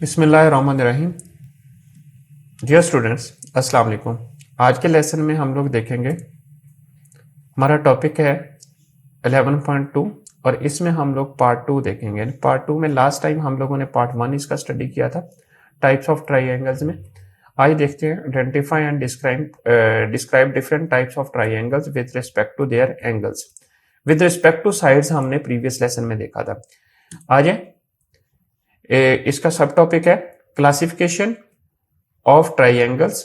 बिस्मिल्लाहिर्रहमानिर्रहीम। Dear students, अस्सलाम वालेकुम। आज के लेसन में हम लोग देखेंगे, हमारा टॉपिक है 11.2 और इसमें हम लोग पार्ट 2 देखेंगे। पार्ट 2 में लास्ट टाइम हम लोगों ने पार्ट 1 इसका स्टडी किया था टाइप्स ऑफ ट्राइंगल्स में। आज देखते हैं identify and describe different types of triangles with respect to their angles. With respect to sides हमने प्रीवियस लेसन में देखा था। आज इसका सब टॉपिक है classification of triangles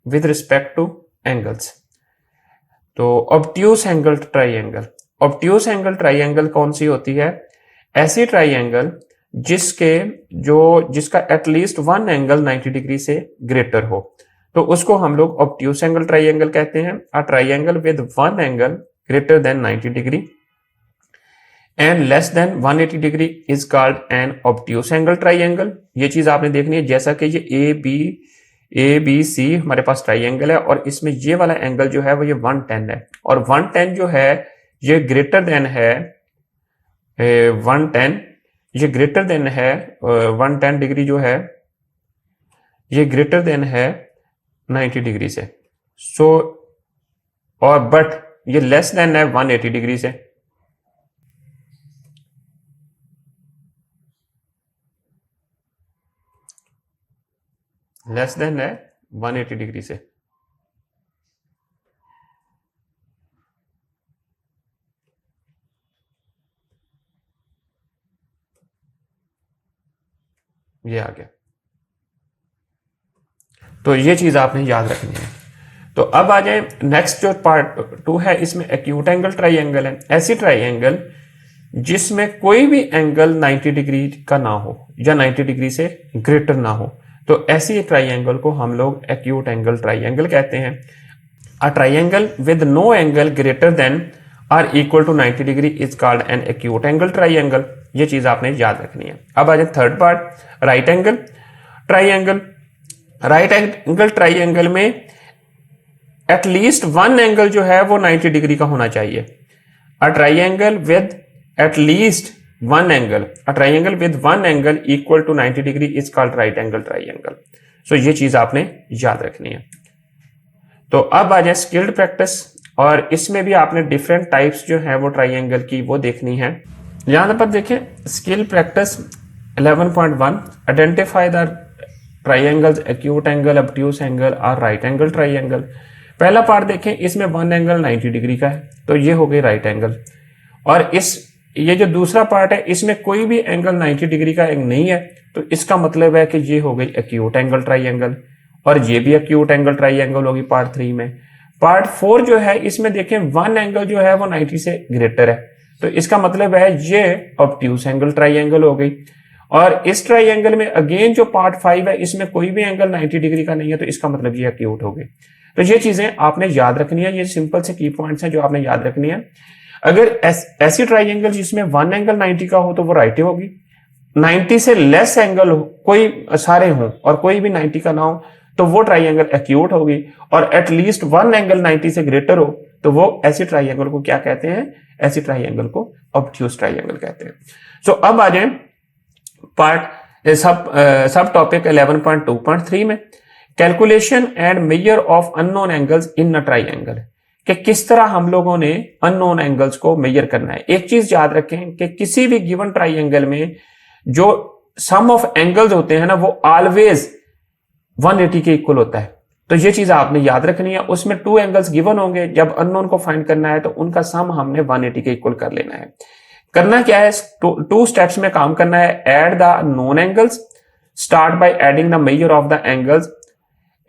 with respect to angles. तो obtuse angle triangle, obtuse angle triangle कौन सी होती है? ऐसी ट्राइंगल जिसका एटलीस्ट वन एंगल 90 डिग्री से ग्रेटर हो, तो उसको हम लोग ऑब्ट्यूस एंगल ट्राइंगल कहते हैं। A triangle with one angle greater then 90 degree and less than 180 degree is called N obtuse angle triangle. ये चीज आपने देखनी है, जैसा कि ये ए बी सी हमारे पास ट्राइंगल है और इसमें ये वाला एंगल जो है वो ये 110 है, और 110 जो है ये ग्रेटर देन है 110, ये ग्रेटर देन है 110 डिग्री जो है ये ग्रेटर देन है 90 डिग्री से। सो और बट ये लेस देन है 180 डिग्री से। लेस देन है 180 डिग्री से। ये आ गया, तो ये चीज आपने याद रखनी है। तो अब आ जाए नेक्स्ट जो पार्ट 2 है, इसमें एक्यूट एंगल ट्राइंगल है। ऐसी ट्राइंगल जिसमें कोई भी एंगल 90 डिग्री का ना हो या 90 डिग्री से ग्रेटर ना हो, तो ऐसी ट्राइंगल को हम लोग एक्यूट एंगल ट्राइंगल कहते हैं। A triangle with no angle greater than or equal to 90 degree is called an acute angle triangle. ये चीज आपने याद रखनी है। अब आ जाए third part, right angle triangle. Right angle triangle में एटलीस्ट वन एंगल जो है वो 90 डिग्री का होना चाहिए। A triangle with at least one angle, a triangle with one angle equal to 90 degree is called right angle triangle. सो ये चीज आपने याद रखनी है। तो अब आ जाए स्किल्ड प्रैक्टिस, और इसमें भी आपने डिफरेंट टाइप्स जो है वो ट्राइंगल की वो देखनी है। यहां पर देखें skill practice 11.1, identify the triangles acute angle, obtuse angle और राइट एंगल ट्राइंगल। पहला पार्ट देखें, इसमें वन एंगल 90 डिग्री का है, तो ये हो गई राइट एंगल। और ये जो दूसरा पार्ट है, इसमें कोई भी एंगल 90 डिग्री का नहीं है, तो इसका मतलब है कि ये हो गई एक्यूट एंगल ट्राइंगल, और ये भी एक्यूट एंगल ट्राइंगल होगी पार्ट 3 में। पार्ट 4 जो है, इसमें देखें वन एंगल जो है वो 90 से ग्रेटर है, तो इसका मतलब है ये ऑब्ट्यूस एंगल ट्राइंगल हो गई। और इस ट्राइंगल में अगेन जो पार्ट 5 है, इसमें कोई भी एंगल 90 डिग्री का नहीं है, तो इसका मतलब ये एक्यूट हो गई। तो ये चीजें आपने याद रखनी है, ये सिंपल से की पॉइंट्स हैं जो आपने याद रखनी है। अगर ऐसी ट्राइंगल जिसमें वन एंगल 90 का हो तो वो राइट होगी। 90 से लेस एंगल हो, कोई सारे हो और कोई भी 90 का ना हो, तो वो ट्राइंगल एक्यूट होगी। और एटलीस्ट वन एंगल 90 से ग्रेटर हो, तो वो ऐसी ट्राइंगल को क्या कहते हैं? ऐसी ट्राइंगल को ऑब्ट्यूस ट्राइंगल कहते हैं। सो अब आ जाए पार्ट सब टॉपिक 11.2.3 में, calculation and measure of unknown angles in a triangle, कि किस तरह हम लोगों ने अननोन एंगल्स को मेजर करना है। एक चीज याद रखें कि किसी भी गिवन ट्राइंगल में जो सम ऑफ एंगल्स होते हैं ना, वो ऑलवेज 180 के इक्वल होता है। तो ये चीज आपने याद रखनी है। उसमें टू एंगल्स गिवन होंगे, जब अननोन को फाइंड करना है तो उनका सम हमने 180 के इक्वल कर लेना है। करना क्या है, टू स्टेप्स में काम करना है। Add the known angles, start by adding the measure of the angles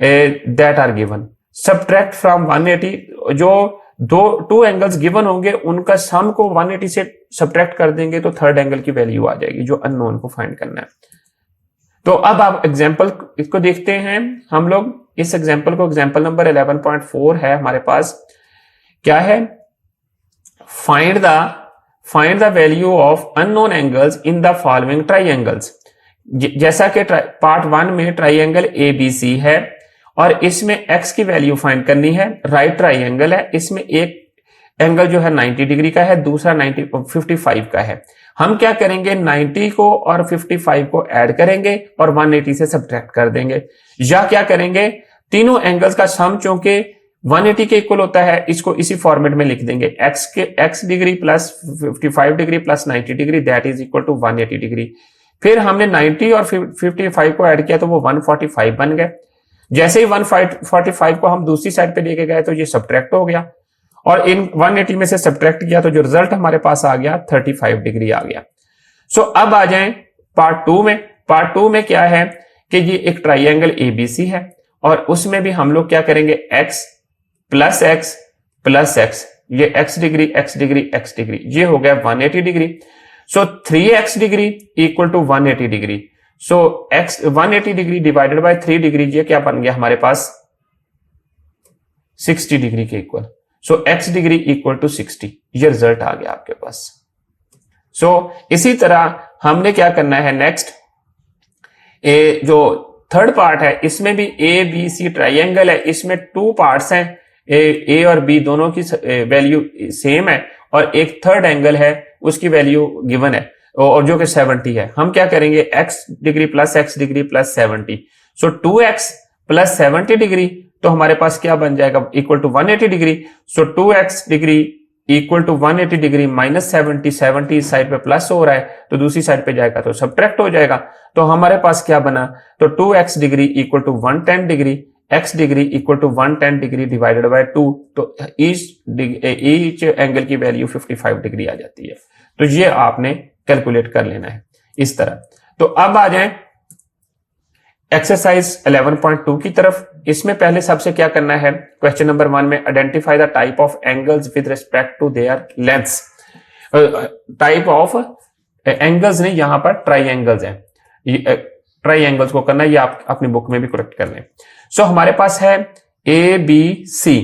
that are given, subtract from 180। जो टू एंगल्स गिवन होंगे उनका सम को 180 से सब्ट्रैक्ट कर देंगे, तो थर्ड एंगल की वैल्यू आ जाएगी जो अननोन को फाइंड करना है। तो अब आप एग्जांपल इसको देखते हैं हम लोग। इस एग्जांपल को, एग्जांपल नंबर 11.4 है हमारे पास। क्या है? Find the value of unknown angles in the following triangles. जैसा कि पार्ट 1 में ट्राइंगल ABC है और इसमें x की वैल्यू फाइंड करनी है। राइट ट्राइंगल है, इसमें एक एंगल जो है 90 डिग्री का है, दूसरा 55 का है। हम क्या करेंगे, 90 को और 55 को ऐड करेंगे और 180 से सब्ट्रैक्ट कर देंगे, या क्या करेंगे, तीनों एंगल्स का सम चूंकि 180 के इक्वल होता है, इसको इसी फॉर्मेट में लिख देंगे, x degree plus 55 degree plus 90 degree that is equal to 180 degree. फिर हमने 90 और 55 को ऐड किया तो वो 145 बन गए। जैसे ही 145 को हम दूसरी साइड पे लेके गए तो ये सब्ट्रैक्ट हो गया, और इन 180 में से सब्ट्रैक्ट किया तो जो रिजल्ट हमारे पास आ गया 35 डिग्री आ गया। सो अब आ जाएं पार्ट 2 में। पार्ट 2 में क्या है कि ये एक ट्राइंगल एबीसी है, और उसमें भी हम लोग क्या करेंगे, x plus x plus x, ये x degree x degree x degree, ये हो गया 180 degree. So 3x degree equal to 180 degree. So x 180 degree divided by 3 degree, ये क्या बन गया हमारे पास 60 डिग्री के इक्वल। So x degree equal to 60, ये रिजल्ट आ गया आपके पास। सो इसी तरह हमने क्या करना है नेक्स्ट, जो थर्ड पार्ट है इसमें भी ए बी सी ट्राइंगल है, इसमें 2 पार्ट्स हैं, ए और बी दोनों की वैल्यू सेम है, और एक थर्ड एंगल है उसकी वैल्यू गिवन है और जो कि 70 है। हम क्या करेंगे, x degree plus x degree plus 70, so 2x plus 70 degree, तो हमारे पास क्या बन जाएगा, equal to 180 degree. So 2x degree equal to 180 degree minus 70, 70 इस साइड पे प्लस हो रहा है तो दूसरी साइड पे जाएगा तो सब्ट्रैक्ट हो जाएगा। तो हमारे पास क्या बना, तो 2x degree equal to 110 degree, x degree equal to 110 degree divided by 2, तो ईच एंगल की वैल्यू 55 डिग्री आ जाती है। तो ये आपने कैलकुलेट कर लेना है इस तरह। तो अब आ जाएं एक्सरसाइज 11.2 की तरफ। इसमें पहले सबसे क्या करना है, क्वेश्चन नंबर 1 में identify the type of angles with respect to their lengths. Type of angles नहीं, यहां पर ट्राइंगल्स हैं, ट्राइंगल्स को करना है, ये आप अपनी बुक में भी करेक्ट कर लें। सो हमारे पास है ए बी सी,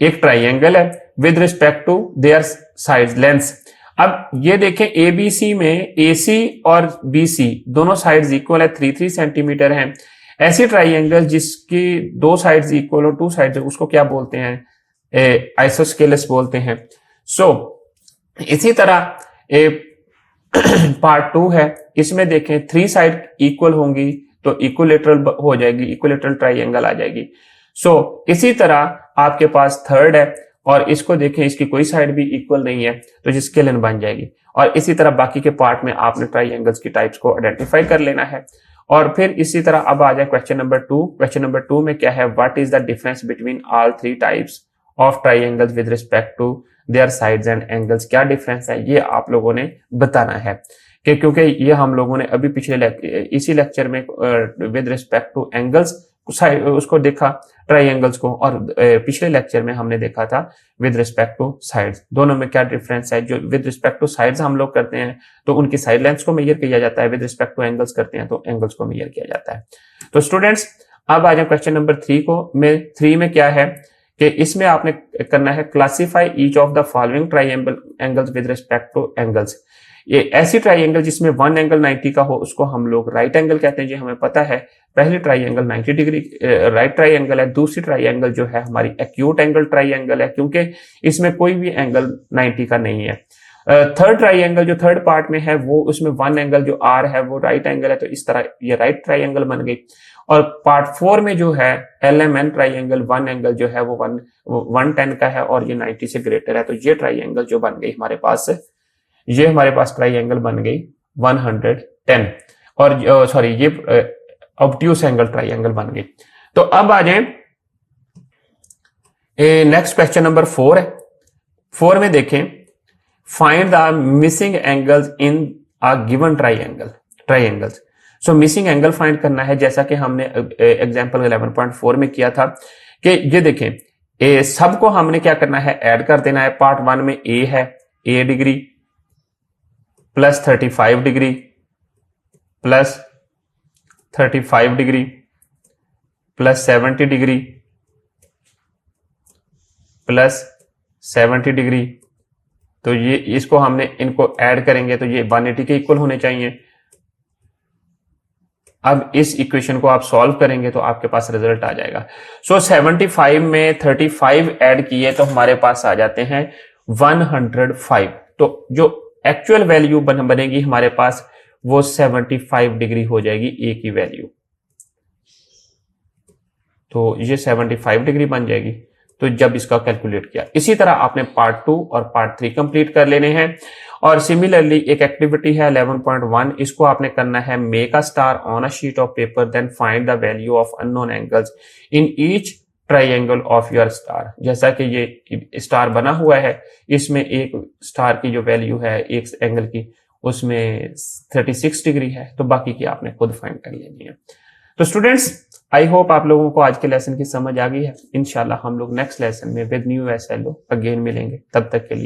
एक ट्राइंगल है with respect to their side lengths. अब ये देखें एबीसी में AC और BC दोनों साइड्स इक्वल है, 3-3 सेंटीमीटर हैं। ऐसी ट्राइंगल जिसकी 2 साइड्स इक्वल और 2 साइड्स उसको क्या बोलते हैं, आइसोस्केलस बोलते हैं। सो इसी तरह पार्ट 2 है, इसमें देखें 3 साइड इक्वल होंगी तो इक्विलेटरल हो जाएगी, इक्विलेटरल ट्राइंगल आ जाएगी। सो इसी तरह आपके पास थर्ड है, और इसको देखें इसकी कोई साइड भी इक्वल नहीं है तो जिसके लेन बन जाएगी। और इसी तरह बाकी के पार्ट में आपने ट्राइंगल्स की टाइप्स को आइडेंटिफाई कर लेना है। और फिर इसी तरह अब आ जाए क्वेश्चन नंबर 2। क्वेश्चन नंबर 2 में क्या है, what is the difference between all 3 types of triangles with respect to their sides and angles, क्या डिफरेंस है ये आप लोगों ने बताना है। कि क्योंकि ये हम लोगों ने अभी पिछले इसी लेक्चर में विद रिस्पेक्ट टू एंगल्स उसको देखा ट्राइंगल्स को, और पिछले लेक्चर में हमने देखा था विद रिस्पेक्ट टू साइड्स। दोनों में क्या डिफरेंस है, जो विद रिस्पेक्ट टू साइड्स हम लोग करते हैं तो उनकी साइड लेंथ्स को मेजर किया जाता है, विद रिस्पेक्ट टू एंगल्स करते हैं तो एंगल्स को मेजर किया जाता है। तो स्टूडेंट्स अब आ जाए क्वेश्चन नंबर 3 को। 3 में क्या है कि इसमें आपने करना है classify each of the following triangle angles with respect to angles. ये ऐसी ट्राइंगल जिसमें 1 एंगल 90 का हो उसको हम लोग राइट एंगल कहते हैं, ये हमें पता है। पहली ट्राइंगल 90 डिग्री राइट ट्राइंगल है, दूसरी ट्राइंगल जो है हमारी एक्यूट एंगल ट्राइंगल है क्योंकि इसमें कोई भी एंगल 90 का नहीं है। थर्ड ट्राइंगल जो थर्ड पार्ट में है वो उसमें 1 एंगल जो R है वो राइट एंगल है, तो इस तरह ये राइट ट्राइंगल बन गई। और पार्ट 4 में जो है LMN ट्राइंगल 1 एंगल जो है वो 110 का है और ये 90 से ग्रेटर है, तो ये ट्राइंगल जो बन गई हमारे पास, ये हमारे पास ट्राइंगल बन गई 110, और सॉरी ये ऑब्ट्यूस एंगल ट्राइंगल बन गई। तो अब आ जाए नेक्स्ट क्वेश्चन नंबर 4 है। 4 में देखें find the missing angles in a given triangles. So missing angle find करना है, जैसा कि हमने एग्जांपल 11.4 में किया था कि ये देखें सबको हमने क्या करना है, ऐड कर देना है। पार्ट 1 में A है, A degree plus 35 degree plus 35 degree plus 70 degree plus 70 degree, तो ये इसको हमने इनको ऐड करेंगे तो ये 180 के इक्वल होने चाहिए। अब इस इक्वेशन को आप सॉल्व करेंगे तो आपके पास रिजल्ट आ जाएगा। सो 75 में 35 ऐड किए तो हमारे पास आ जाते हैं 105। तो जो एक्चुअल वैल्यू बनेगी हमारे पास वो 75 डिग्री हो जाएगी ए की वैल्यू। तो ये 75 डिग्री बन जाएगी तो जब इसका कैलकुलेट किया। इसी तरह आपने पार्ट 2 और पार्ट 3 कंप्लीट कर लेने हैं। और सिमिलरली एक एक्टिविटी है 11.1, इसको आपने करना है make a star on a sheet of paper then find the value of unknown angles in each triangle of your star. जैसा कि ये स्टार बना हुआ है, इसमें एक स्टार की जो वैल्यू है एक एंगल की उसमें 36 डिग्री है, तो बाकी की आपने खुद फाइंड कर लेनी है। तो स्टूडेंट्स, आई होप आप लोगों को आज के लेसन की समझ आ गई है। इंशाल्लाह हम लोग नेक्स्ट लेसन में विद न्यू एसएलओ अगेन मिलेंगे। तब तक के लिए